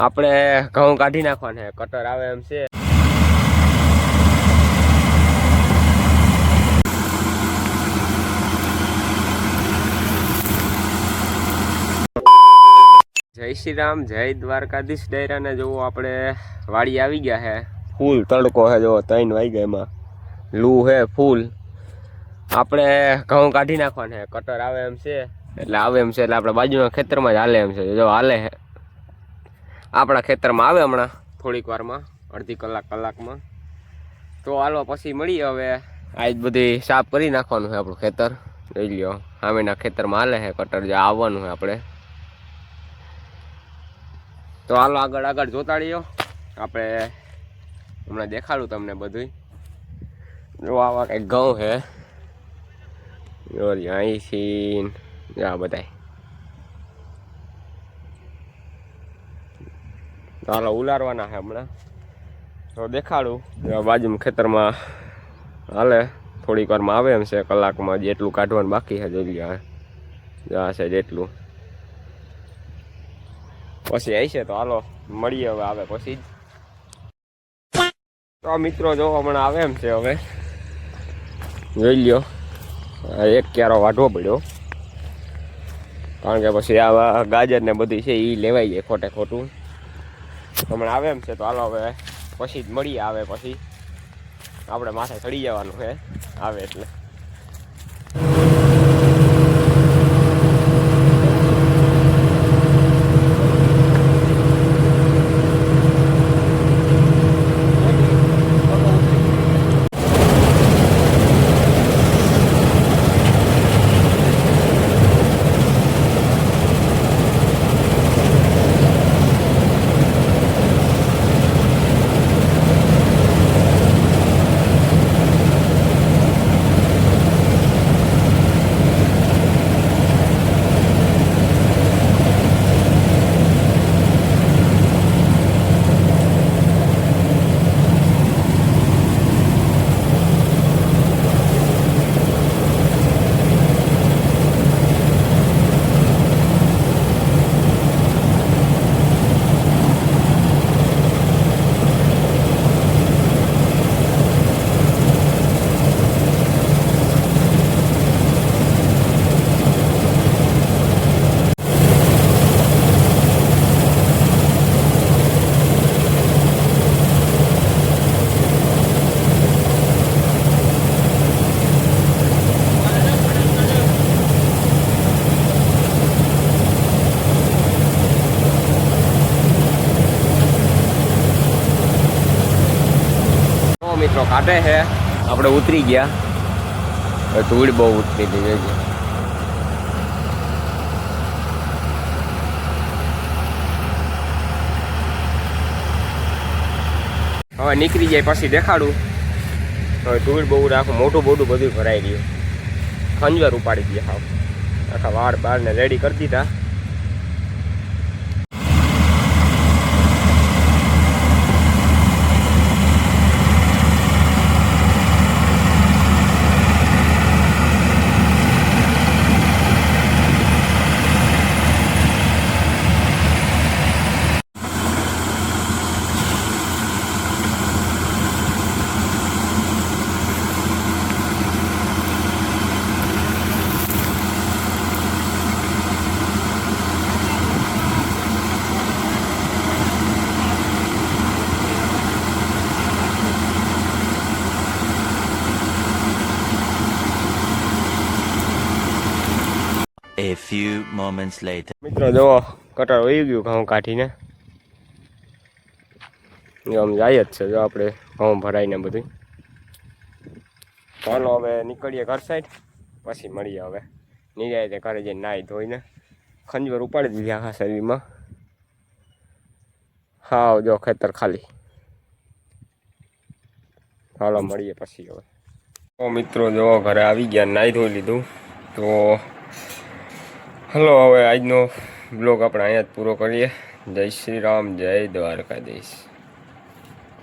આપણે ઘઉં કાઢી નાખવાના છે, કટર આવે એમ છે। જય શ્રી રામ, જય દ્વારકાધીશ ડાયરાને જોવો આપણે વાડી આવી ગયા છે। ફૂલ તડકો છે, જો 3 વાગ્યા એમાં લૂ હે ફૂલ। આપણે ઘઉં કાઢી નાખવાના છે, કટર આવે એમ છે એટલે આપણે બાજુના ખેતરમાં જ હાલે એમ છે। જો હાલે છે આપણા ખેતરમાં, આવે હમણાં થોડીક વારમાં, અડધી કલાકમાં। તો હાલો પછી મળીએ। હવે આજ બધી સાફ કરી નાખવાનું છે આપણું ખેતર। જોઈ લ્યો સામેના ખેતરમાં હાલે છે કટર, જે આવવાનું છે આપણે। તો હાલો આગળ જોતા રહીયો, આપણે હમણાં દેખાડું તમને બધું। જો આવા કંઈક ઘઉં છે, અહીંથી આ બધા। હાલો ઉલારવાના છે હમણાં, તો દેખાડું। બાજુમાં ખેતરમાં હાલે, થોડીક વારમાં આવે એમ છે, કલાકમાં જેટલું કાઢવાનું બાકી છે જોઈ લ્યો આ છે જેટલું, પછી આવી છે। તો હાલો મળીએ હવે આવે પછી જ। તો મિત્રો જો હમણાં આવે એમ છે, હવે જોઈ લ્યો એક ક્યારો વાઢવો પડ્યો, કારણ કે પછી આવા ગાજર ને બધી છે એ લેવાઈ જાય ખોટે ખોટું। હમણાં આવે એમ છે, તો હાલો હવે પછી જ મળીએ। આવે પછી આપણે માથે ચડી જવાનું છે આવે એટલે। મિત્રો કાઢે છે, આપણે ઉતરી ગયા, ધૂળ બહુ ઉતરી હતી। હવે નીકળી જાય પછી દેખાડું। હવે ધૂળ બહુ આખું મોટું બધું ભરાઈ ગયું, ખંજર ઉપાડી ગયા, આખા વાળ બાળને રેડી કરી દીધા। A few moments later. મિત્રો જો કટર વહી ગયું ઘઉં કાઢીને, આમ જાય જ છે। જો આપણે ઘઉં ભરાઈને બધું, ચાલો હવે નીકળીએ ઘર સાઈડ, પછી મળીએ। હવે નિરાયતે ઘરે જઈને નાહી ધોઈને ખંજવર ઉપાડી દીધી આખા શરીરમાં। હા જો ખેતર ખાલી, ચાલો મળીએ પછી હવે। તો મિત્રો જો ઘરે આવી ગયા, નાહી ધોઈ લીધું। તો હલો હવે આજનો બ્લોગ આપણે અહીંયા જ પૂરો કરીએ। જય શ્રી રામ, જય દ્વારકાધીશ।